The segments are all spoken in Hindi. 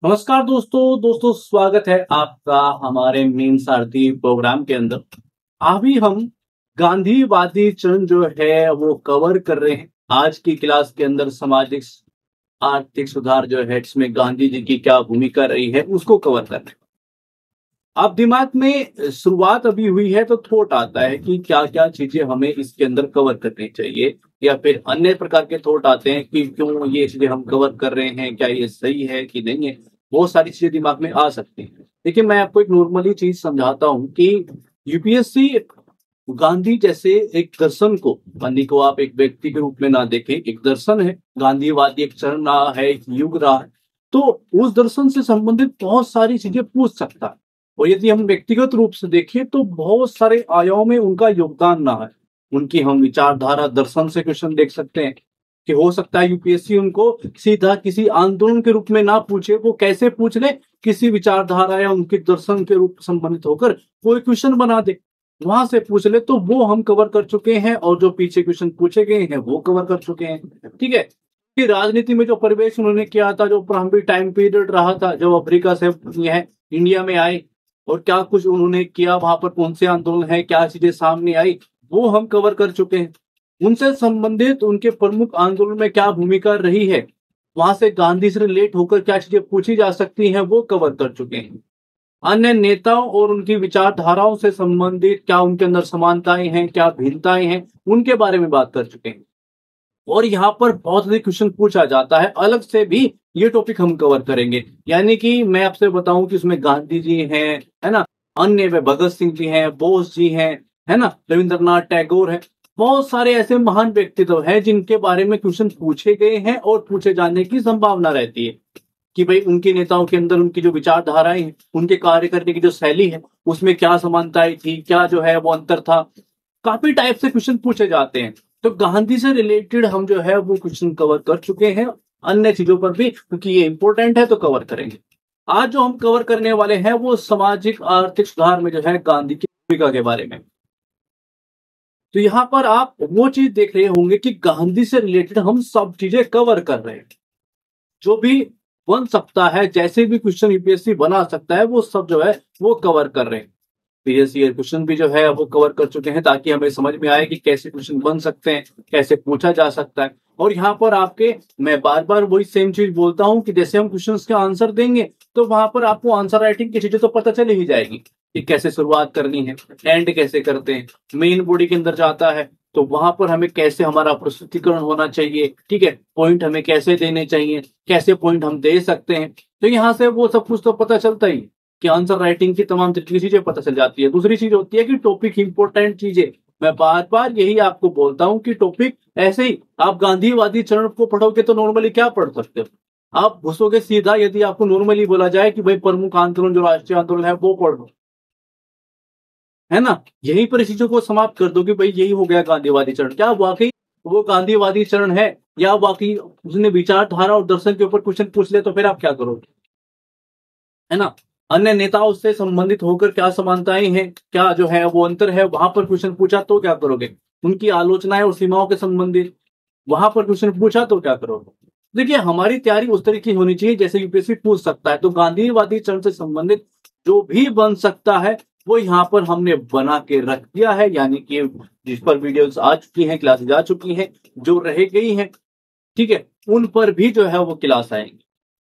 नमस्कार दोस्तों स्वागत है आपका हमारे मेन सारथी प्रोग्राम के अंदर। अभी हम गांधीवादी चरण जो है वो कवर कर रहे हैं। आज की क्लास के अंदर सामाजिक आर्थिक सुधार जो है इसमें गांधी जी की क्या भूमिका रही है उसको कवर कर रहे हैं। अब दिमाग में शुरुआत अभी हुई है तो थॉट आता है कि क्या क्या चीजें हमें इसके अंदर कवर करनी चाहिए, या फिर अन्य प्रकार के थॉट आते हैं कि क्यों ये चीजें हम कवर कर रहे हैं, क्या ये सही है कि नहीं है। बहुत सारी चीजें दिमाग में आ सकती हैं। देखिए, मैं आपको एक नॉर्मली चीज समझाता हूँ कि यूपीएससी गांधी जैसे एक दर्शन को, गांधी को आप एक व्यक्ति के रूप में ना देखें, एक दर्शन है। गांधीवादी एक चरण रहा है, एक युग रहा है। तो उस दर्शन से संबंधित बहुत सारी चीजें पूछ सकता है। और यदि हम व्यक्तिगत रूप से देखें तो बहुत सारे आयामों में उनका योगदान रहा है। उनकी हम विचारधारा दर्शन से क्वेश्चन देख सकते हैं कि हो सकता है यूपीएससी उनको सीधा किसी आंदोलन के रूप में ना पूछे, वो कैसे पूछ ले, किसी विचारधारा या उनके दर्शन के रूप संबंधित होकर कोई क्वेश्चन बना दे, वहां से पूछ ले। तो वो हम कवर कर चुके हैं, और जो पीछे क्वेश्चन पूछे गए हैं वो कवर कर चुके हैं। ठीक है, कि राजनीति में जो परिवेश उन्होंने किया था, जो प्रारंभिक टाइम पीरियड रहा था, जब अफ्रीका से यह इंडिया में आए और क्या कुछ उन्होंने किया, वहां पर कौन से आंदोलन है, क्या चीजें सामने आई, वो हम कवर कर चुके हैं। उनसे संबंधित उनके प्रमुख आंदोलन में क्या भूमिका रही है, वहां से गांधी से रिलेट होकर क्या चीजें पूछी जा सकती हैं, वो कवर कर चुके हैं। अन्य नेताओं और उनकी विचारधाराओं से संबंधित क्या उनके अंदर समानताएं हैं, क्या भिन्नताएं हैं, उनके बारे में बात कर चुके हैं। और यहाँ पर बहुत अधिक क्वेश्चन पूछा जाता है, अलग से भी ये टॉपिक हम कवर करेंगे। यानी कि मैं आपसे बताऊं कि उसमें गांधी जी हैं, है ना, अन्य में भगत सिंह जी हैं, बोस जी हैं, है ना, रविंद्रनाथ टैगोर है। बहुत सारे ऐसे महान व्यक्तित्व हैं जिनके बारे में क्वेश्चन पूछे गए हैं और पूछे जाने की संभावना रहती है कि भाई उनके नेताओं के अंदर उनकी जो विचारधाराएं हैं, उनके कार्य करने की जो शैली है, उसमें क्या समानताएं थी, क्या जो है वो अंतर था। काफी टाइप से क्वेश्चन पूछे जाते हैं। तो गांधी से रिलेटेड हम जो है वो क्वेश्चन कवर कर चुके हैं। अन्य चीजों पर भी, क्योंकि ये इंपॉर्टेंट है, तो कवर करेंगे। आज जो हम कवर करने वाले हैं वो सामाजिक आर्थिक सुधार में जो है गांधी की भूमिका के बारे में। तो यहाँ पर आप वो चीज देख रहे होंगे कि गांधी से रिलेटेड हम सब चीजें कवर कर रहे हैं। जो भी बन सकता है, जैसे भी क्वेश्चन यूपीएससी बना सकता है, वो सब जो है वो कवर कर रहे हैं। प्रीवियस ईयर क्वेश्चन भी जो है वो कवर कर चुके हैं, ताकि हमें समझ में आए कि कैसे क्वेश्चन बन सकते हैं, कैसे पूछा जा सकता है। और यहाँ पर आपके, मैं बार बार वही सेम चीज बोलता हूँ कि जैसे हम क्वेश्चन के आंसर देंगे तो वहां पर आपको आंसर राइटिंग की चीजें तो पता चल ही जाएगी कि कैसे शुरुआत करनी है, एंड कैसे करते हैं, मेन बॉडी के अंदर जाता है तो वहां पर हमें कैसे हमारा प्रस्तुतिकरण होना चाहिए। ठीक है, पॉइंट हमें कैसे देने चाहिए, कैसे पॉइंट हम दे सकते हैं। तो यहाँ से वो सब कुछ तो पता चलता ही कि आंसर राइटिंग की तमाम तरीके की चीजें पता चल जाती है। दूसरी चीज होती है कि टॉपिक इंपॉर्टेंट चीजें। मैं बार बार यही आपको बोलता हूं कि टॉपिक ऐसे ही, आप गांधीवादी चरण को पढ़ोगे तो नॉर्मली क्या पढ़ सकते हो, आप घुसोगे सीधा। यदि आपको नॉर्मली बोला जाए कि भाई प्रमुख आंदोलन जो राष्ट्रीय आंदोलन है वो पढ़ लो, है ना, यहीं पर चीजों को समाप्त कर दो कि भाई यही हो गया गांधीवादी चरण। क्या वाकई वो गांधीवादी चरण है, या वाकई उसने विचारधारा और दर्शन के ऊपर क्वेश्चन पूछ ले तो फिर आप क्या करोगे, है ना। अन्य नेताओं से संबंधित होकर क्या समानताएं हैं, क्या जो है वो अंतर है, वहां पर क्वेश्चन पूछा तो क्या करोगे। उनकी आलोचनाएं और सीमाओं के संबंधित वहां पर क्वेश्चन पूछा तो क्या करोगे। देखिए, हमारी तैयारी उस तरीके की होनी चाहिए जैसे यूपीएससी पूछ सकता है। तो गांधीवादी चरण से संबंधित जो भी बन सकता है वो यहाँ पर हमने बना के रख दिया है। यानी कि जिस पर वीडियोस आ चुकी हैं, क्लासेज आ चुकी हैं, जो रह गई हैं, ठीक है, उन पर भी जो है वो क्लास आएंगी।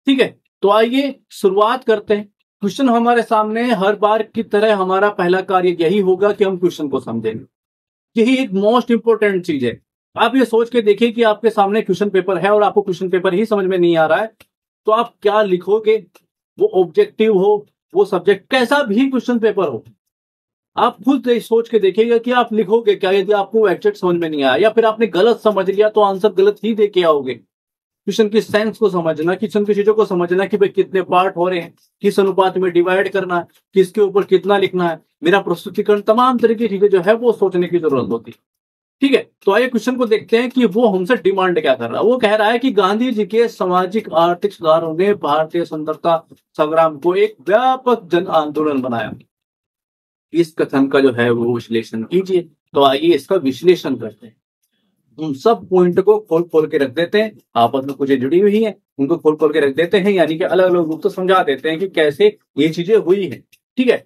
ठीक है, तो आइए शुरुआत करते हैं। क्वेश्चन हमारे सामने है, हर बार की तरह हमारा पहला कार्य यही होगा कि हम क्वेश्चन को समझेंगे। यही एक मोस्ट इंपोर्टेंट चीज है। आप ये सोच के देखिए कि आपके सामने क्वेश्चन पेपर है और आपको क्वेश्चन पेपर ही समझ में नहीं आ रहा है, तो आप क्या लिखोगे। वो ऑब्जेक्टिव हो, वो सब्जेक्ट कैसा भी क्वेश्चन पेपर हो, आप खुद सोच के देखिएगा कि आप लिखोगे क्या। यदि आपको एग्जैक्ट समझ में नहीं आया, या फिर आपने गलत समझ लिया, तो आंसर गलत ही दे के आओगे। क्वेश्चन की सेंस को समझना, क्वेश्चन की चीजों को समझना कि भाई कितने पार्ट हो रहे हैं, किस अनुपात में डिवाइड करना है, किसके ऊपर कितना लिखना है, मेरा प्रस्तुतिकरण, तमाम तरह की चीजें जो है वो सोचने की जरूरत होती है। ठीक है, तो आइए क्वेश्चन को देखते हैं कि वो हमसे डिमांड क्या कर रहा है। वो कह रहा है कि गांधी जी के सामाजिक आर्थिक सुधारों ने भारतीय स्वतंत्रता संग्राम को एक व्यापक जन आंदोलन बनाया। इस कथन का जो है वो विश्लेषण कीजिए। तो आइए इसका विश्लेषण करते हैं। उन सब पॉइंट को खोल खोल के रख देते हैं, आपस में कुछ जुड़ी हुई है, उनको खोल खोल के रख देते हैं, यानी कि अलग अलग रूप से समझा देते हैं कि कैसे ये चीजें हुई है। ठीक है,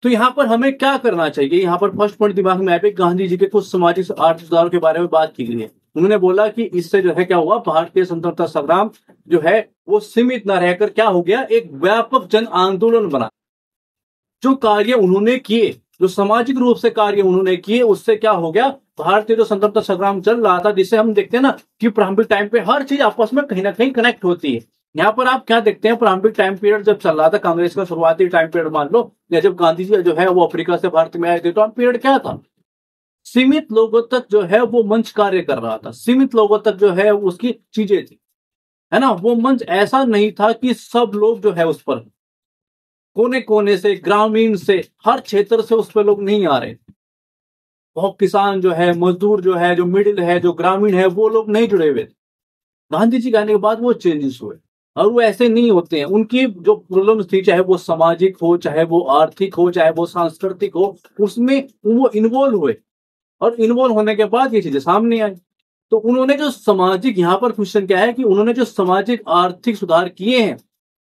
तो यहाँ पर हमें क्या करना चाहिए? यहाँ पर फर्स्ट पॉइंट दिमाग में आया, गांधी जी के कुछ सामाजिक आर्थिक सुधारों के बारे में बात की गई है। उन्होंने बोला कि इससे जो है क्या हुआ, भारतीय स्वतंत्रता संग्राम जो है वो सीमित न रहकर क्या हो गया, एक व्यापक जन आंदोलन बना। जो कार्य उन्होंने किए, जो सामाजिक रूप से कार्य उन्होंने किए, उससे क्या हो गया, भारतीय जो स्वतंत्रता संग्राम चल रहा था, जिसे हम देखते हैं ना कि प्रारंभिक टाइम पे हर चीज आपस में कहीं ना कहीं कनेक्ट होती है। यहाँ पर आप क्या देखते हैं, प्रारंभिक टाइम पीरियड जब चल रहा था कांग्रेस का शुरुआती टाइम पीरियड मान लो, या जब गांधी जी जो है वो अफ्रीका से भारत में आए थे, तो पीरियड क्या था, सीमित लोगों तक जो है वो मंच कार्य कर रहा था, सीमित लोगों तक जो है उसकी चीजें थी, है ना। वो मंच ऐसा नहीं था कि सब लोग जो है उस पर कोने कोने से, ग्रामीण से, हर क्षेत्र से उस पर लोग नहीं आ रहे। बहुत किसान जो है, मजदूर जो है, जो मिडिल है, जो ग्रामीण है, वो लोग नहीं जुड़े हुए थे। गांधी जी के आने के बाद वो चेंजेस हुए, और वो ऐसे नहीं होते हैं। उनकी जो प्रॉब्लम्स थी, चाहे वो सामाजिक हो, चाहे वो आर्थिक हो, चाहे वो सांस्कृतिक हो, उसमें वो इन्वॉल्व हुए, और इन्वॉल्व होने के बाद ये चीजें सामने आई। तो उन्होंने जो सामाजिक, यहाँ पर क्वेश्चन क्या है कि उन्होंने जो सामाजिक आर्थिक सुधार किए हैं,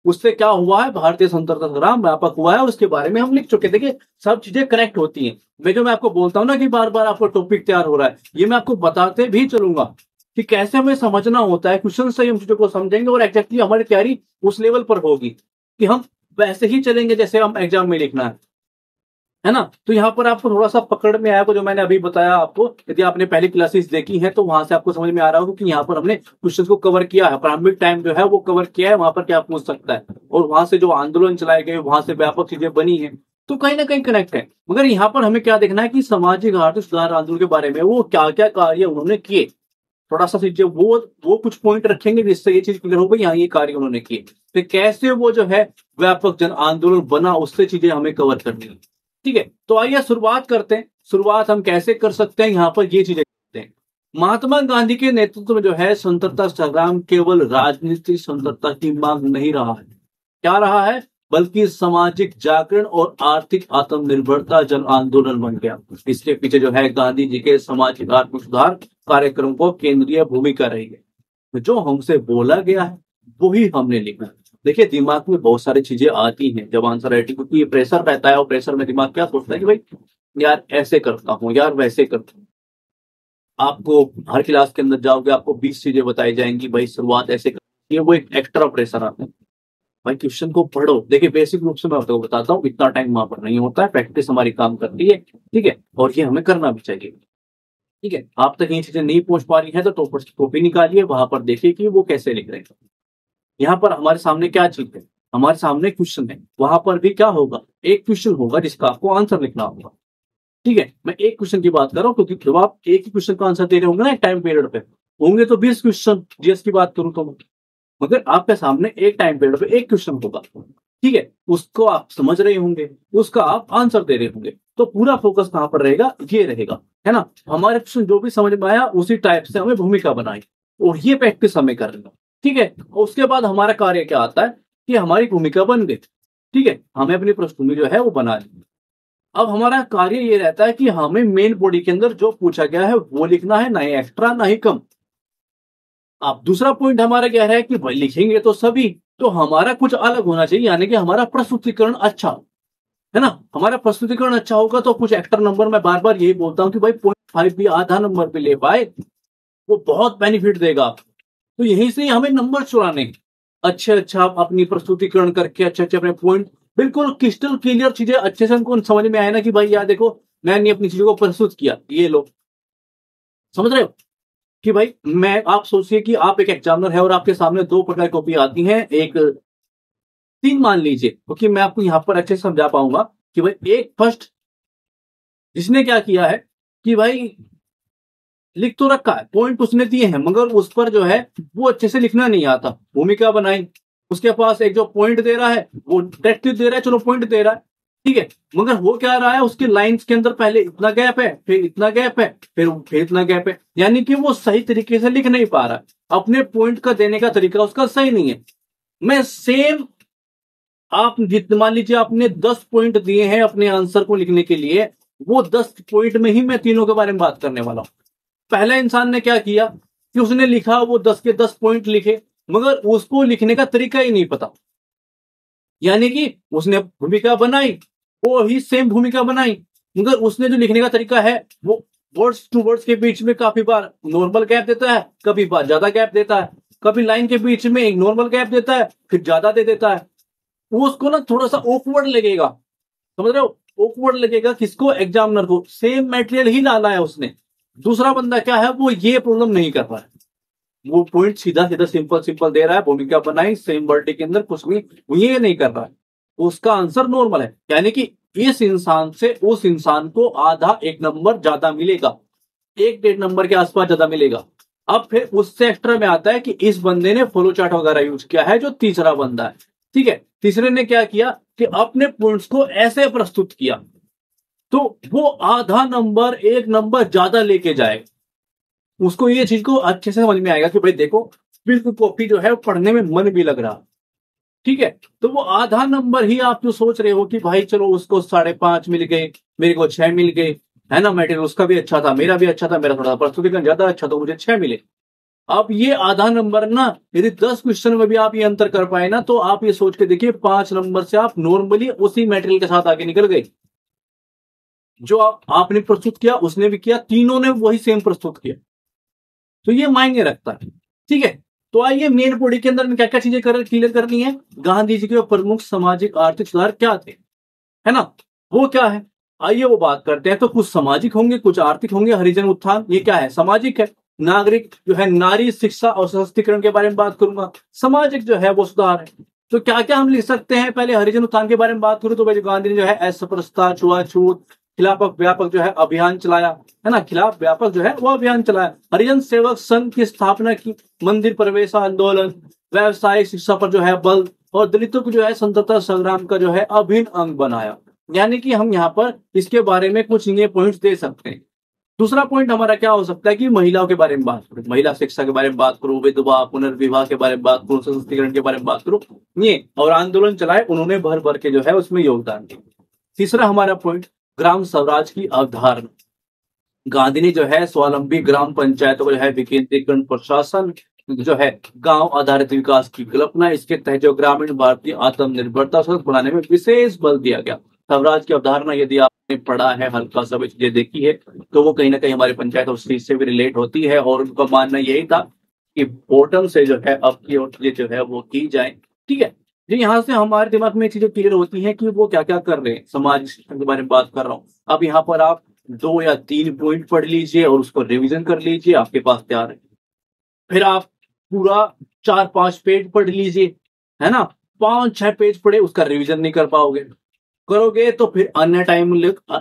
उससे क्या हुआ है, भारतीय स्वतंत्रता संग्राम व्यापक हुआ है, और उसके बारे में हम लिख चुके। देखिए सब चीजें कनेक्ट होती हैं। मैं आपको बोलता हूं ना कि बार बार आपको टॉपिक तैयार हो रहा है, ये मैं आपको बताते भी चलूंगा कि कैसे हमें समझना होता है। क्वेश्चन से हम चीजों को समझेंगे, और एग्जैक्टली हमारी तैयारी उस लेवल पर होगी कि हम वैसे ही चलेंगे जैसे हम एग्जाम में लिखना है ना। तो यहाँ पर आपको थोड़ा सा पकड़ में आया, जो मैंने अभी बताया आपको, यदि आपने पहली क्लासेस देखी हैं तो वहां से आपको समझ में आ रहा होगा कि यहाँ पर हमने क्वेश्चन को कवर किया है, प्रारंभिक टाइम जो है वो कवर किया है, वहां पर क्या पूछ सकता है, और वहां से जो आंदोलन चलाए गए, वहां से व्यापक चीजें बनी है, तो कहीं ना कहीं कनेक्ट है। मगर यहाँ पर हमें क्या देखना है कि सामाजिक आर्थिक सुधार आंदोलन के बारे में वो क्या क्या कार्य उन्होंने किए, थोड़ा सा चीजें वो कुछ पॉइंट रखेंगे जिससे ये चीज क्लियर हो गई, यहाँ ये कार्य उन्होंने किए, फिर कैसे वो जो है व्यापक जन आंदोलन बना, उससे चीजें हमें कवर करनी है। ठीक है, तो आइए शुरुआत करते हैं। शुरुआत हम कैसे कर सकते हैं, यहाँ पर ये चीजें करते हैं। महात्मा गांधी के नेतृत्व में जो है स्वतंत्रता संग्राम केवल राजनीतिक स्वतंत्रता की मांग नहीं रहा है, क्या रहा है, बल्कि सामाजिक जागरण और आर्थिक आत्मनिर्भरता जन आंदोलन बन गया। इसके पीछे जो है गांधी जी के सामाजिक आर्थिक सुधार कार्यक्रम को केंद्रीय भूमिका रही है। जो हमसे बोला गया है वही हमने लिखा है। देखिए दिमाग में बहुत सारी चीजें आती हैं जब आंसर राइटिंग, क्योंकि ये प्रेशर रहता है, और प्रेशर में दिमाग क्या सोचता है कि भाई यार ऐसे करता हूँ, यार वैसे करता हूँ। आपको हर क्लास के अंदर जाओगे, आपको 20 चीजें बताई जाएंगी, भाई शुरुआत ऐसे करनी है, वो एक एक्स्ट्रा प्रेशर आता है। भाई क्वेश्चन को पढ़ो। देखिए बेसिक रूप से मैं आपको बताता हूँ, इतना टाइम वहां पर नहीं होता है, प्रैक्टिस हमारी काम करती है। ठीक है, और ये हमें करना भी चाहिए। ठीक है, आप तक ये चीजें नहीं पहुंच पा रही है तो टॉपर्स की कॉपी निकालिए, वहां पर देखिए कि वो कैसे लिख रहे हैं। यहाँ पर हमारे सामने क्या चीज है, हमारे सामने क्वेश्चन है, वहां पर भी क्या होगा, एक क्वेश्चन होगा जिसका आपको आंसर लिखना होगा। ठीक है, मैं एक क्वेश्चन की बात कर रहा हूँ, क्योंकि जब आप एक ही क्वेश्चन का आंसर दे रहे होंगे ना एक टाइम पीरियड पे, होंगे तो 20 क्वेश्चन जीएस की बात करूं तो, मगर आपके सामने एक टाइम पीरियड पे एक क्वेश्चन होगा। ठीक है, उसको आप समझ रहे होंगे, उसका आप आंसर दे रहे होंगे, तो पूरा फोकस कहां पर रहेगा, ये रहेगा, है ना। हमारे क्वेश्चन जो भी समझ में आया उसी टाइप से हमें भूमिका बनाई, और ये प्रैक्टिस हमें करना। ठीक है, और उसके बाद हमारा कार्य क्या आता है कि हमारी भूमिका बन गई। ठीक है, हमें अपनी पृष्ठभूमि जो है वो बना ली। अब हमारा कार्य ये रहता है कि हमें मेन बॉडी के अंदर जो पूछा गया है वो लिखना है, ना ही एक्स्ट्रा ना ही कम। अब दूसरा पॉइंट हमारा क्या है कि भाई लिखेंगे तो सभी, तो हमारा कुछ अलग होना चाहिए, यानी कि हमारा प्रस्तुतिकरण अच्छा, है ना। हमारा प्रस्तुतिकरण अच्छा होगा तो कुछ एक्स्ट्रा नंबर, मैं बार बार यही बोलता हूं कि भाई 0.5 भी आधा नंबर पे ले पाए वो बहुत बेनिफिट देगा आपको। तो यहीं से हमें नंबर चुराने, अच्छा अपनी प्रस्तुतिकरण करके अच्छे अपने पॉइंट बिल्कुल क्रिस्टल क्लियर चीजें अच्छे से उनको समझ में आए ना कि भाई यार देखो मैंने अपनी चीजों को प्रस्तुत किया, ये लो, समझ रहे हो कि भाई मैं, आप सोचिए कि आप एक एग्जामिनर है और आपके सामने 2 प्रकार की कॉपी आती हैं, एक 3 मान लीजिए, क्योंकि मैं आपको यहां पर अच्छे से समझा पाऊंगा कि भाई एक फर्स्ट जिसने क्या किया है कि भाई लिख तो रखा है, पॉइंट उसने दिए हैं, मगर उस पर जो है वो अच्छे से लिखना नहीं आता, भूमिका बनाई। उसके पास एक जो पॉइंट दे रहा है वो डायरेक्टिव दे रहा है, चलो पॉइंट दे रहा है, ठीक है, मगर वो क्या रहा है, उसकी लाइंस के अंदर पहले इतना गैप है, फिर इतना गैप है, फिर इतना गैप है, यानी कि वो सही तरीके से लिख नहीं पा रहा है, अपने पॉइंट का देने का तरीका उसका सही नहीं है। मैं सेम, आप जितने मान लीजिए आपने 10 पॉइंट दिए हैं अपने आंसर को लिखने के लिए, वो 10 पॉइंट में ही मैं तीनों के बारे में बात करने वाला हूं। पहले इंसान ने क्या किया कि उसने लिखा, वो 10 के 10 पॉइंट लिखे, मगर उसको लिखने का तरीका ही नहीं पता। यानी कि उसने भूमिका बनाई, वो ही सेम भूमिका बनाई, मगर उसने जो लिखने का तरीका है वो वर्ड्स टू वर्ड्स के बीच में काफी बार नॉर्मल गैप देता है, कभी बार ज्यादा गैप देता है, कभी लाइन के बीच में एक नॉर्मल गैप देता है फिर ज्यादा दे देता है। वो उसको ना थोड़ा सा ऑकवर्ड लगेगा, समझ रहे हो, ऑकवर्ड लगेगा किसको, एग्जामिनर को। सेम मटेरियल ही डाला है उसने, दूसरा बंदा क्या है वो ये प्रॉब्लम नहीं कर रहा है, वो पॉइंट सीधा सीधा सिंपल सिंपल दे रहा है, भूमिका बनाई सेम वर्ड के अंदर, कुछ भी वो ये नहीं कर रहा है, उसका आंसर नॉर्मल है। यानी कि इस इंसान से उस इंसान को आधा एक नंबर ज्यादा मिलेगा, एक 1.5 नंबर के आसपास ज्यादा मिलेगा। अब फिर उससे एक्स्ट्रा में आता है कि इस बंदे ने फ्लो चार्ट वगैरह यूज किया है, जो तीसरा बंदा है, ठीक है। तीसरे ने क्या किया कि अपने पॉइंट्स को ऐसे प्रस्तुत किया, तो वो आधा नंबर 1 नंबर ज्यादा लेके जाएगा। उसको ये चीज को अच्छे से समझ में आएगा कि भाई देखो बिल्कुल कॉपी जो है पढ़ने में मन भी लग रहा, ठीक है। तो वो आधा नंबर ही आप जो सोच रहे हो कि भाई चलो उसको 5.5 मिल गए, मेरे को 6 मिल गए, है ना, मटेरियल उसका भी अच्छा था, मेरा भी अच्छा था, मेरा थोड़ा प्रस्तुतिकरण ज्यादा अच्छा तो मुझे 6 मिले। अब ये आधा नंबर ना, यदि 10 क्वेश्चन में भी आप ये अंतर कर पाए ना, तो आप ये सोच के देखिए 5 नंबर से आप नॉर्मली उसी मटेरियल के साथ आगे निकल गए। जो आपने प्रस्तुत किया उसने भी किया, तीनों ने वही सेम प्रस्तुत किया, तो ये मायने रखता है, ठीक है। तो आइए मेन बॉडी के अंदर क्या क्या चीजें क्लियर करनी है। गांधी जी के प्रमुख सामाजिक आर्थिक सुधार क्या थे, है ना, वो क्या है, आइए वो बात करते हैं। तो कुछ सामाजिक होंगे, कुछ आर्थिक होंगे। हरिजन उत्थान ये क्या है, सामाजिक है। नागरिक जो है, नारी शिक्षा और सशक्तिकरण के बारे में बात करूंगा। सामाजिक जो है वो सुधार है। तो क्या क्या हम लिख सकते हैं, पहले हरिजन उत्थान के बारे में बात करूं तो भाई गांधी ने जो है अस्पृश्यता छुआछूत खिलाफ व्यापक जो है अभियान चलाया, है ना, खिलाफ व्यापक जो है वो अभियान चलाया। हरिजन सेवक संघ की स्थापना की, मंदिर प्रवेश आंदोलन, व्यवसायिक शिक्षा पर जो है बल, और दलितों को जो है स्वतंत्रता संग्राम का जो है अभिन्न अंग बनाया। यानी कि हम यहाँ पर इसके बारे में कुछ ये पॉइंट्स दे सकते हैं। दूसरा पॉइंट हमारा क्या हो सकता है कि महिलाओं के बारे में बात करूं, महिला शिक्षा के बारे में बात करूं, विधवा पुनर्विवाह के बारे में बात करूं, सशक्तिकरण के बारे में बात करूं, ये और आंदोलन चलाए उन्होंने भर भर के जो है उसमें योगदान दिया। तीसरा हमारा पॉइंट ग्राम स्वराज की अवधारणा। गांधी ने जो है स्वावलंबी ग्राम पंचायतों को जो है विकेंद्रीकरण प्रशासन जो है गांव आधारित विकास की कल्पना, इसके तहत जो ग्रामीण भारत की आत्मनिर्भरता सशक्त बनाने में विशेष बल दिया गया। स्वराज की अवधारणा यदि आपने पढ़ा है, हल्का सा चीजें देखी है, तो वो कहीं ना कहीं हमारे पंचायत और चीज से भी रिलेट होती है। और उनका मानना यही था कि बॉटम से जो है अब की और चीजें जो है वो की जाए, ठीक है। जो यहाँ से हमारे दिमाग में चीजें क्लियर होती हैं कि वो क्या क्या कर रहे हैं। समाज शिक्षा के बारे में बात कर रहा हूँ। अब यहाँ पर आप 2 या 3 पॉइंट पढ़ लीजिए और उसको रिवीजन कर लीजिए, आपके पास तैयार है। फिर आप पूरा 4-5 पेज पढ़ लीजिए, है ना, 5-6 पेज पढ़े, उसका रिवीजन नहीं कर पाओगे, करोगे तो फिर अन्य टाइम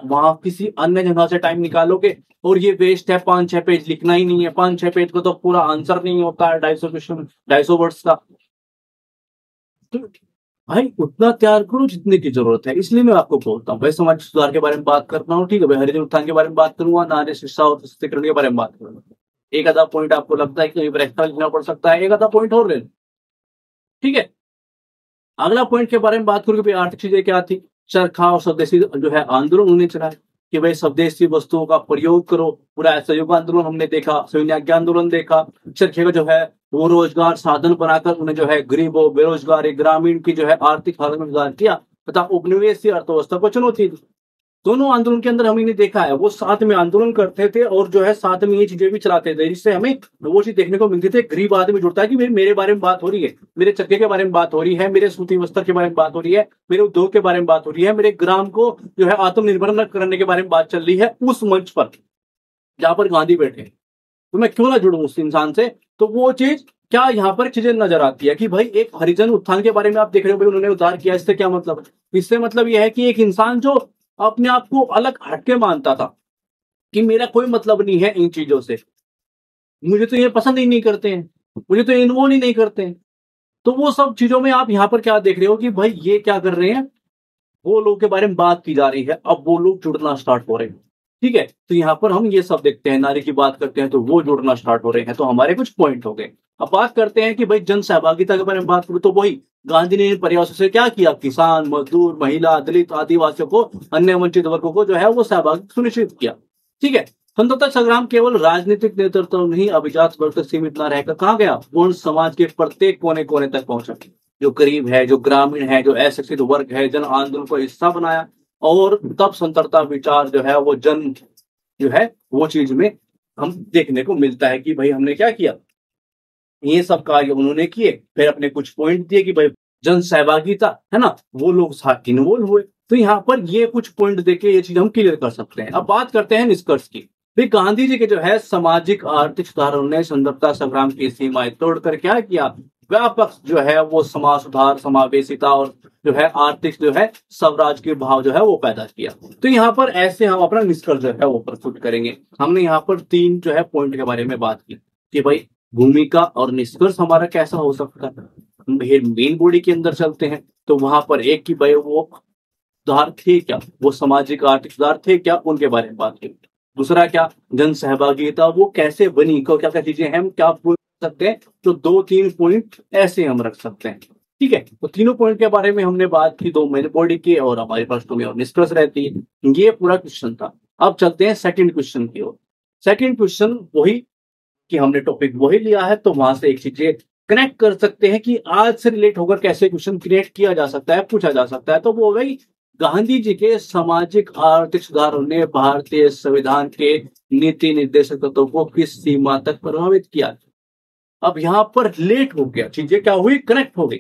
वहां किसी अन्य जगह से टाइम निकालोगे और ये वेस्ट है। 5-6 पेज लिखना ही नहीं है, 5-6 पेज को तो पूरा आंसर नहीं होता है 250 क्वेश्चन 250 वर्ड्स का। तो भाई उतना तैयार करो जितने की जरूरत है। इसलिए मैं आपको बोलता हूँ भाई समाज सुधार के बारे में बात करना हो, ठीक है भाई, हरिजन उत्थान के बारे में बात करूंगा, नारी शिक्षा और सशक्तिकरण के बारे में बात करूंगा। एक आधा पॉइंट आपको लगता है कि एक्स्ट्रा लिखना पड़ सकता है, एक आधा पॉइंट और ले लो, ठीक है। अगला पॉइंट के बारे में बात करूंगी भाई आर्थिक चीजें क्या थी। चरखा और स्वदेशी जो है आंदोलन उन्होंने चलाया कि भाई स्वदेशी वस्तुओं का प्रयोग करो। पूरा असहयोग आंदोलन हमने देखा, सैन्य आंदोलन देखा। चरखे का जो है वो रोजगार साधन बनाकर उन्हें जो है गरीबों, बेरोजगारी, ग्रामीण की जो है आर्थिक हालत में सुधार किया तथा उपनिवेशी अर्थव्यवस्था को चुनौती दी। दोनों आंदोलन के अंदर हमने देखा है वो साथ में आंदोलन करते थे और जो है साथ में ये चीजें भी चलाते थे, जिससे हमें वो चीज देखने को मिलती थी। गरीब आदमी जुड़ता है कि मेरे बारे में बात हो रही है, मेरे चक्के के बारे में बात हो रही है, मेरे सूती वस्त्र के बारे में बात हो रही है, मेरे उद्योग के बारे में बात हो रही है, मेरे ग्राम को जो है आत्मनिर्भर करने के बारे में बात चल रही है उस मंच पर जहां पर गांधी बैठे। तो मैं क्यों ना जुड़ूं उस इंसान से। तो वो चीज क्या यहाँ पर चीजें नजर आती है कि भाई एक हरिजन उत्थान के बारे में आप देख रहे हो, भाई उन्होंने उद्धार किया, इससे क्या मतलब है। इससे मतलब यह है कि एक इंसान जो अपने आप को अलग हटके मानता था कि मेरा कोई मतलब नहीं है इन चीजों से, मुझे तो ये पसंद ही नहीं करते हैं, मुझे तो इन्वॉल्व ही नहीं करते हैं। तो वो सब चीजों में आप यहाँ पर क्या देख रहे हो कि भाई ये क्या कर रहे हैं, वो लोग के बारे में बात की जा रही है, अब वो लोग जुड़ना स्टार्ट हो रहे हैं, ठीक है। तो यहाँ पर हम ये सब देखते हैं, नारी की बात करते हैं तो वो जुड़ना स्टार्ट हो रहे हैं। तो हमारे कुछ पॉइंट हो गए। अब बात करते हैं कि भाई जन सहभागिता के बारे में बात करूं तो वही गांधी ने इन प्रयासों से क्या किया, किसान, मजदूर, महिला, दलित, आदिवासियों को, अन्य वंचित वर्गों को जो है वो सहभागिता सुनिश्चित किया, ठीक है। स्वतंत्रता संग्राम केवल राजनीतिक नेतृत्व नहीं, अभिजात वर्ग तक सीमित न रहकर कहाँ गया, पूर्ण समाज के प्रत्येक कोने कोने तक पहुंचा। जो गरीब है, जो ग्रामीण है, जो अशिक्षित वर्ग है, जन आंदोलन को हिस्सा बनाया। और तब स्वतंत्रता विचार जो है वो जन जो है वो चीज में हम देखने को मिलता है कि भाई हमने क्या किया, ये सब कार्य उन्होंने किए। फिर अपने कुछ पॉइंट दिए कि भाई जन सहभागिता है ना, वो लोग साथ इन्वॉल्व हुए। तो यहाँ पर ये कुछ पॉइंट देके ये चीज हम क्लियर कर सकते हैं। अब बात करते हैं निष्कर्ष की। फिर गांधी जी के जो है सामाजिक आर्थिक सुधारों ने स्वतंत्रता संग्राम की सीमाएं तोड़कर क्या किया, व्यापक जो है वो समाज सुधार, समावेशिता और जो है आर्थिक जो है स्वराज के भाव जो है वो पैदा किया। तो यहाँ पर ऐसे हम अपना निष्कर्ष जो है वो प्रस्तुत करेंगे। हमने यहाँ पर 3 जो है पॉइंट के बारे में बात की कि भाई भूमिका और निष्कर्ष हमारा कैसा हो सकता है। मेन बॉडी के अंदर चलते हैं तो वहां पर एक की भाई वो सुधार थे क्या, वो सामाजिक आर्थिक सुधार थे क्या, उनके बारे में बात की। दूसरा क्या, जन सहभागिता वो कैसे बनी, क्या क्या चीजें हम क्या बोल सकते हैं। तो 2-3 पॉइंट ऐसे हम रख सकते हैं। ठीक है, तो तीनों पॉइंट के बारे में हमने बात की, 2 मेन बॉडी की और हमारे पास में और निष्कर्ष रहती है। ये पूरा क्वेश्चन था। अब चलते हैं सेकंड क्वेश्चन की ओर। सेकंड क्वेश्चन वही कि हमने टॉपिक वही लिया है, तो वहां से एक चीजें कनेक्ट कर सकते हैं कि आज से रिलेट होकर कैसे क्वेश्चन क्रिएट किया जा सकता है, पूछा जा सकता है। तो वो वही गांधी जी के सामाजिक आर्थिक सुधारों ने भारतीय संविधान के नीति निर्देशक तत्वों को किस सीमा तक प्रभावित किया। अब यहां पर रिलेट हो गया, चीजें क्या हुई, कनेक्ट हो गई।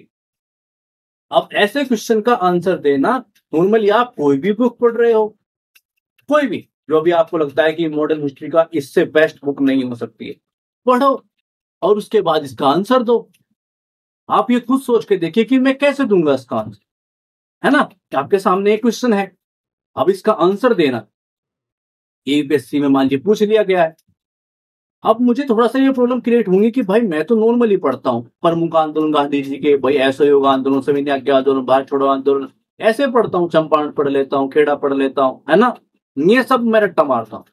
अब ऐसे क्वेश्चन का आंसर देना, नॉर्मली आप कोई भी बुक पढ़ रहे हो, कोई भी जो भी आपको लगता है कि मॉडर्न हिस्ट्री का इससे बेस्ट बुक नहीं हो सकती है, पढ़ो और उसके बाद इसका आंसर दो। आप ये खुद सोच के देखिए कि मैं कैसे दूंगा इसका आंसर, है ना। आपके सामने एक क्वेश्चन है, अब इसका आंसर देना यूपीएससी में मान लीजिए पूछ लिया गया है। अब मुझे थोड़ा सा ये प्रॉब्लम क्रिएट होंगी कि भाई मैं तो नॉर्मली पढ़ता हूँ प्रमुख आंदोलन गांधी जी के, भाई असहयोग आंदोलन, सविनय आज्ञा आंदोलन, भारत छोड़ो आंदोलन, ऐसे पढ़ता हूँ, चंपारण पढ़ लेता हूँ, खेड़ा पढ़ लेता हूँ, है ना। ये सब मैं रट्टा मारता हूँ,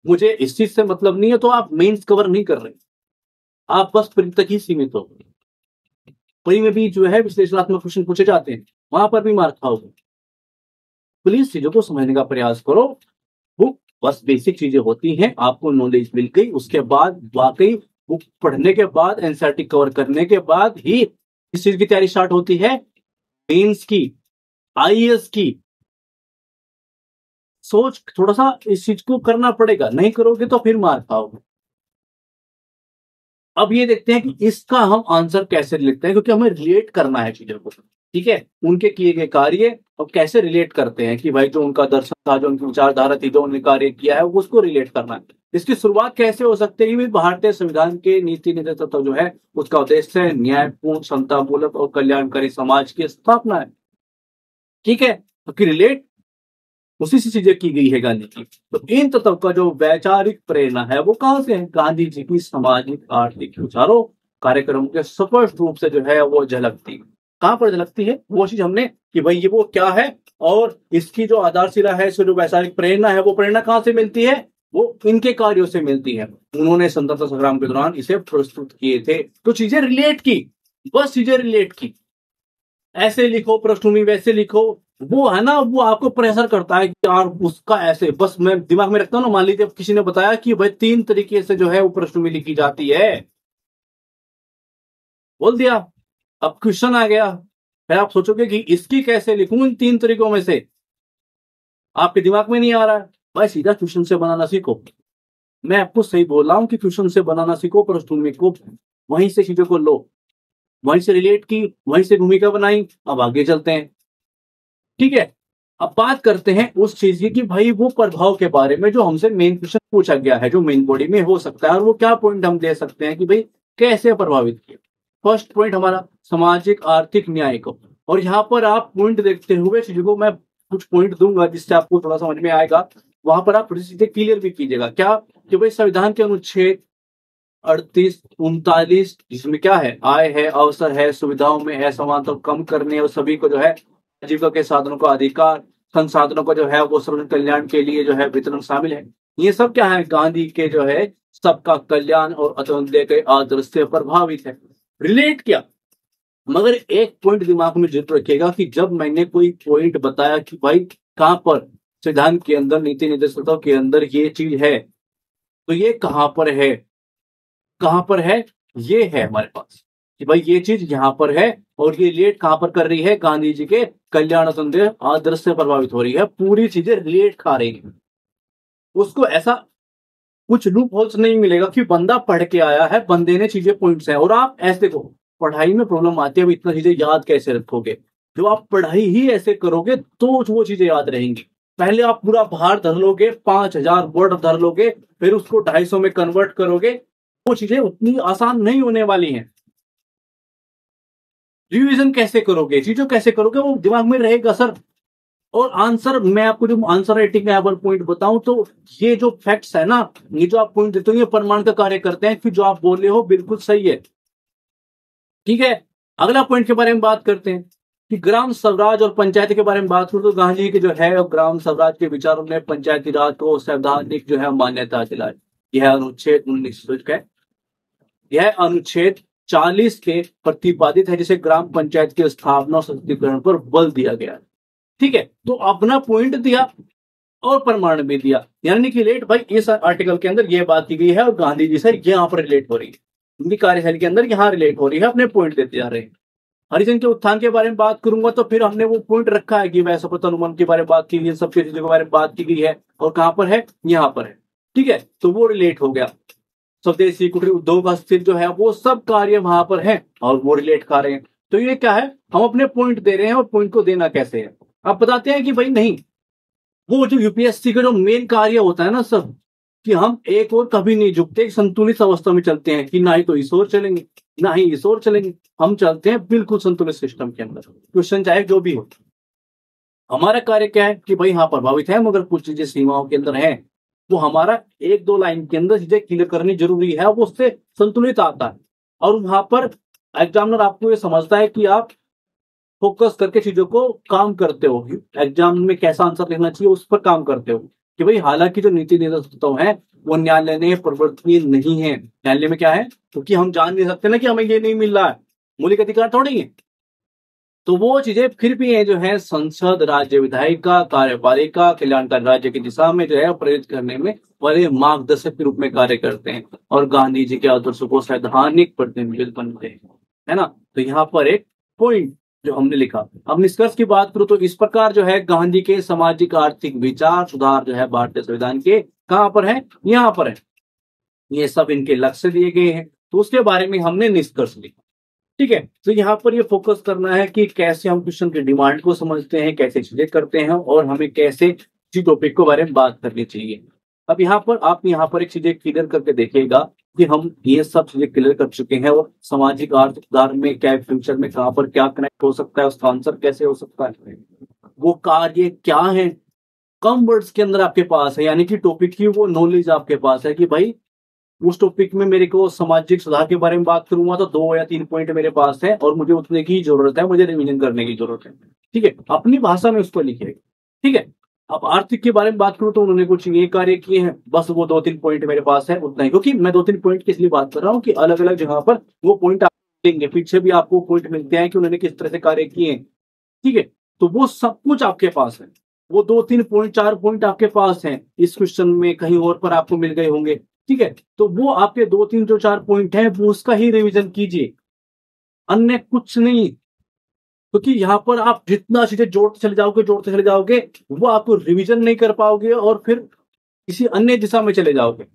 मुझे इस चीज से मतलब नहीं है। तो आप मेंस कवर नहीं कर रहे, आप बस प्री तक ही सीमित हो। प्री में भी जो है विश्लेषणात्मक क्वेश्चन पूछे जाते हैं, वहां पर भी मार खाओगे। प्लीज चीजों को समझने का प्रयास करो। बुक बस बेसिक चीजें होती हैं, आपको नॉलेज मिल गई, उसके बाद वाकई बुक पढ़ने के बाद, एनसीईआरटी कवर करने के बाद ही इस चीज की तैयारी स्टार्ट होती है, मेंस की, आईएएस की। सोच थोड़ा सा इस चीज को करना पड़ेगा, नहीं करोगे तो फिर मार खाओगे। अब ये देखते हैं कि इसका हम आंसर कैसे लिखते हैं, क्योंकि हमें रिलेट करना है चीजों को। ठीक है, उनके किए गए कार्य और कैसे रिलेट करते हैं कि भाई जो उनका दर्शन था, जो उनकी विचारधारा थी, जो उन्होंने कार्य किया है, उसको रिलेट करना है। इसकी शुरुआत कैसे हो सकती है कि भारतीय संविधान के नीति निर्देशक जो है उसका उद्देश्य है न्यायपूर्ण, समतामूलक और कल्याणकारी समाज की स्थापना है। ठीक है, तो रिलेट उसी से चीजें की गई है गांधी की। तो इन तत्व का जो वैचारिक प्रेरणा है वो कहां से है, गांधी जी की सामाजिक आर्थिक विचारों कार्यक्रम के स्पष्ट रूप से जो है वो झलकती। कहां पर झलकती है वो चीज हमने कि भाई ये वो क्या है, और इसकी जो आधारशिला है, इसकी जो वैचारिक प्रेरणा है, वो प्रेरणा कहां से मिलती है, वो इनके कार्यों से मिलती है। उन्होंने स्वतंत्रता संग्राम के दौरान इसे प्रस्तुत किए थे, तो चीजें रिलेट की, बस चीजें रिलेट की। ऐसे लिखो पृष्ठभूमि, वैसे लिखो, वो है ना, वो आपको प्रेशर करता है कि यार उसका ऐसे, बस मैं दिमाग में रखता हूँ ना, मान लीजिए किसी ने बताया कि भाई 3 तरीके से जो है वो पृष्ठभूमि लिखी जाती है, बोल दिया, अब क्वेश्चन आ गया, फिर आप सोचोगे कि इसकी कैसे लिखूं इन 3 तरीकों में से, आपके दिमाग में नहीं आ रहा है। भाई सीधा क्वेश्चन से बनाना सीखो। मैं आपको सही बोल रहा हूं कि क्वेश्चन से बनाना सीखो, पृष्ठभूमि को वहीं से चीजों को लो, वहीं से रिलेट की, वहीं से भूमिका बनाई। अब आगे चलते हैं। ठीक है, अब बात करते हैं उस चीज की कि भाई वो प्रभाव के बारे में जो हमसे मेन क्वेश्चन पूछा गया है, जो मेन बॉडी में हो सकता है, और वो क्या पॉइंट हम दे सकते हैं कि भाई कैसे प्रभावित किया। फर्स्ट पॉइंट हमारा सामाजिक आर्थिक न्याय को, और यहाँ पर आप पॉइंट देखते हुए चीजों को मैं कुछ पॉइंट दूंगा जिससे आपको थोड़ा समझ में आएगा, वहां पर आप थोड़ी चीजें क्लियर भी कीजिएगा। क्या कि भाई संविधान के अनुच्छेद 38-39 जिसमें क्या है, आय है, अवसर है, सुविधाओं में असमानता कम करने और सभी को जो है आजीविका के साधनों का अधिकार, संसाधनों को जो है वो सर्व कल्याण के लिए जो है वितरण शामिल है। ये सब क्या है, गांधी के जो है सबका कल्याण और अंत्योदय के आदर्श से प्रभावित है। रिलेट किया, मगर एक पॉइंट दिमाग में जरूर रखिएगा कि जब मैंने कोई पॉइंट बताया कि भाई कहां पर संविधान के अंदर, नीति निर्देशकों के अंदर ये चीज है, तो ये कहां पर है, कहां पर है, ये है हमारे पास कि भाई ये चीज यहां पर है, और ये रिलेट कहां पर कर रही है, गांधी जी के कल्याण संदेश आदर्श से प्रभावित हो रही है, पूरी चीजें रिलेट खा रही है। उसको ऐसा कुछ लूप होल्स नहीं मिलेगा कि बंदा पढ़ के आया है, बंदे ने चीजें पॉइंट्स है, और आप ऐसे देखो पढ़ाई में प्रॉब्लम आती है, अब इतना चीजें याद कैसे रखोगे, जो आप पढ़ाई ही ऐसे करोगे तो वो चीजें याद रहेंगी। पहले आप पूरा भार धर लोगे, 5,000 वर्ड धर लोगे, फिर उसको 250 में कन्वर्ट करोगे, वो चीजें उतनी आसान नहीं होने वाली हैं। रिवीजन कैसे करोगे, चीजों कैसे करोगे, वो दिमाग में रहेगा सर। और आंसर, मैं आपको जो आंसर राइटिंग का यहाँ पॉइंट बताऊं तो ये जो फैक्ट्स है ना, ये जो आप पॉइंट देते हो, ये प्रमाण का कार्य करते हैं कि जो आप बोल रहे हो बिल्कुल सही है। ठीक है, अगला पॉइंट के बारे में बात करते हैं कि ग्राम स्वराज और पंचायती के बारे में बात करूं तो गांधी जी के जो है ग्राम स्वराज के विचारों ने पंचायती राज को संवैधानिक जो है मान्यता दिलाई। यह अनुच्छेद 19 का, यह अनुच्छेद 40 के प्रतिपादित है, जिसे ग्राम पंचायत की स्थापना और सशक्तिकरण पर बल दिया गया है। ठीक है, तो अपना पॉइंट दिया और प्रमाण भी दिया, यानी कि रिलेट भाई इस आर्टिकल के अंदर ये बात की गई है और गांधी जी से यहाँ पर रिलेट हो रही है, उनकी कार्यशैली के अंदर यहाँ रिलेट हो रही है, अपने पॉइंट देते जा रहे हैं। हरिजन के उत्थान के बारे में बात करूंगा तो फिर हमने वो पॉइंट रखा है कि वैसा अनुमान के बारे में बात की गई है, सबकी चीजों के बारे में बात की गई है, और कहां पर है, यहाँ पर है। ठीक है, तो वो रिलेट हो गया। स्वदेशी कुटीर उद्योग अस्थिर जो है वो सब कार्य वहां पर है और वो रिलेट कर रहे हैं। तो ये क्या है, हम अपने पॉइंट दे रहे हैं और पॉइंट को देना कैसे है, आप बताते हैं कि भाई नहीं, वो जो यूपीएससी का जो मेन कार्य होता है ना सर, कि हम एक और कभी नहीं झुकते, एक संतुलित अवस्था में चलते हैं, कि ना ही तो इस ओर चलेंगे ना ही इस ओर चलेंगे, हम चलते हैं बिल्कुल संतुलित सिस्टम के अंदर, क्वेश्चन चाहे जो भी हो। हमारा कार्य क्या है कि भाई हाँ प्रभावित है, मगर कुछ चीजें सीमाओं के अंदर है, तो हमारा एक दो लाइन के अंदर चीजें क्लियर करनी जरूरी है, वो उससे संतुलित आता है। और वहां पर एग्जामिनर आपको ये समझता है कि आप फोकस करके चीजों को काम करते हो, एग्जाम में कैसा आंसर लिखना चाहिए उस पर काम करते हो, कि भाई हालांकि जो नीति निर्देशक है वो न्यायालय ने प्रवर्तनीय नहीं है, न्यायालय में क्या है, क्योंकि हम जान नहीं सकते ना कि हमें ये नहीं मिल रहा है, मौलिक अधिकार थोड़ी है। तो वो चीजें फिर भी है जो है संसद, राज्य विधायिका, कार्यपालिका कल्याणकारी राज्य की दिशा में जो है प्रेरित करने में बड़े मार्गदर्शक के रूप में कार्य करते हैं, और गांधी जी के आदर्शों को सैद्धांतिक प्रतिनिधित्व बनते हैं, है ना। तो यहाँ पर एक पॉइंट जो हमने लिखा। अब निष्कर्ष की बात करूं तो इस प्रकार जो है गांधी के सामाजिक आर्थिक विचार सुधार जो है भारतीय संविधान के कहां पर है, यहाँ पर है, ये सब इनके लक्ष्य दिए गए हैं, तो उसके बारे में हमने निष्कर्ष लिखा। ठीक है, तो यहाँ पर ये फोकस करना है कि कैसे हम क्वेश्चन की डिमांड को समझते हैं, कैसे चीजें करते हैं, और हमें कैसे किसी टॉपिक के बारे में बात करनी चाहिए। अब यहाँ पर आप यहाँ पर एक चीजें क्लियर करके देखिएगा कि हम ये सब चीजें क्लियर कर चुके हैं, और सामाजिक आर्थिक सुधार में क्या फ्यूचर में कहाँ पर क्या कनेक्ट हो सकता है, उसका आंसर कैसे हो सकता है, वो कार्य क्या है, कम वर्ड्स के अंदर आपके पास है, यानी कि टॉपिक की वो नॉलेज आपके पास है कि भाई उस टॉपिक में मेरे को सामाजिक सुधार के बारे में बात करूंगा तो 2 या 3 पॉइंट मेरे पास है, और मुझे उतने की जरूरत है, मुझे रिवीजन करने की जरूरत है। ठीक है, अपनी भाषा में उसको लिखिएगा। ठीक है, अब आर्थिक के बारे में बात करूं तो उन्होंने कुछ ये कार्य किए हैं, बस वो 2-3 पॉइंट मेरे पास है, उतना ही, क्योंकि मैं 2-3 पॉइंट की इसलिए बात कर रहा हूँ कि अलग अलग जगह पर वो पॉइंट आप देंगे, पीछे भी आपको पॉइंट मिलते हैं कि उन्होंने किस तरह से कार्य किए हैं। ठीक है, तो वो सब कुछ आपके पास है, वो 2-3 पॉइंट 4 पॉइंट आपके पास हैं, इस क्वेश्चन में कहीं और पर आपको मिल गए होंगे। ठीक है, तो वो आपके 2-3 जो 4 पॉइंट हैं वो उसका ही रिवीजन कीजिए, अन्य कुछ नहीं, क्योंकि यहाँ पर आप जितना चीजें जोड़ते चले जाओगे वो आपको रिवीजन नहीं कर पाओगे और फिर किसी अन्य दिशा में चले जाओगे।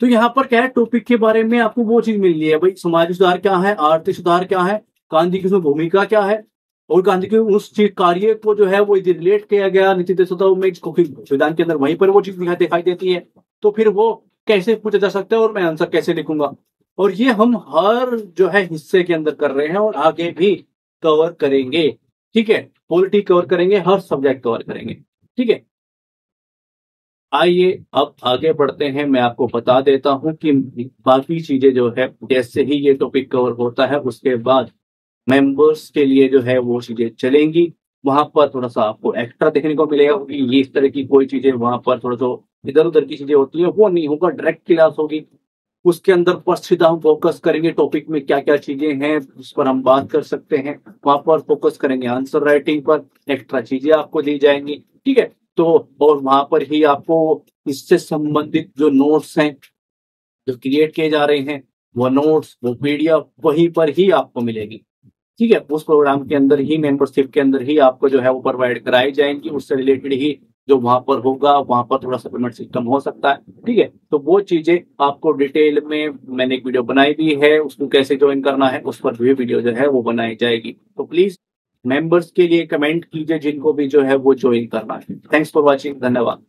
तो यहाँ पर क्या है, टॉपिक के बारे में आपको वो चीज मिल रही है, भाई सामाजिक सुधार क्या है, आर्थिक सुधार क्या है, गांधी की उसमें भूमिका क्या है, और गांधी के उस कार्य को जो है वो रिलेट किया गया नीति निर्देशों में, संविधान के अंदर वहीं पर वो चीज दिखाई देती है। तो फिर वो कैसे पूछा जा सकता है और मैं आंसर कैसे लिखूंगा, और ये हम हर जो है हिस्से के अंदर कर रहे हैं और आगे भी कवर करेंगे। ठीक है, पॉलिटी कवर करेंगे, हर सब्जेक्ट कवर करेंगे। ठीक है, आइए अब आगे बढ़ते हैं। मैं आपको बता देता हूं कि बाकी चीजें जो है जैसे ही ये टॉपिक कवर होता है उसके बाद मेंबर्स के लिए जो है वो चीजें चलेंगी, वहां पर थोड़ा सा आपको एक्स्ट्रा देखने को मिलेगा, क्योंकि ये इस तरह की कोई चीजें वहां पर थोड़ा सा इधर उधर की चीजें होती है वो नहीं होगा, डायरेक्ट क्लास होगी, उसके अंदर पर सीधा हम फोकस करेंगे टॉपिक में क्या क्या चीजें हैं उस पर हम बात कर सकते हैं, वहां पर फोकस करेंगे आंसर राइटिंग पर, एक्स्ट्रा चीजें आपको दी जाएंगी। ठीक है, तो और वहां पर ही आपको इससे संबंधित जो नोट्स हैं जो क्रिएट किए जा रहे हैं, वो नोट्स, वो पीडीएफ वहीं पर ही आपको मिलेगी। ठीक है, उस प्रोग्राम के अंदर ही, मेंबरशिप के अंदर ही आपको जो है वो प्रोवाइड कराई जाएंगी। उससे रिलेटेड ही जो वहां पर होगा, वहां पर थोड़ा सा पेमेंट सिस्टम हो सकता है। ठीक है, तो वो चीजें आपको डिटेल में मैंने एक वीडियो बनाई भी है, उसको कैसे ज्वाइन करना है उस पर भी वीडियो जो है वो बनाई जाएगी। तो प्लीज मेंबर्स के लिए कमेंट कीजिए जिनको भी जो है वो ज्वाइन करना है। थैंक्स फॉर वॉचिंग, धन्यवाद।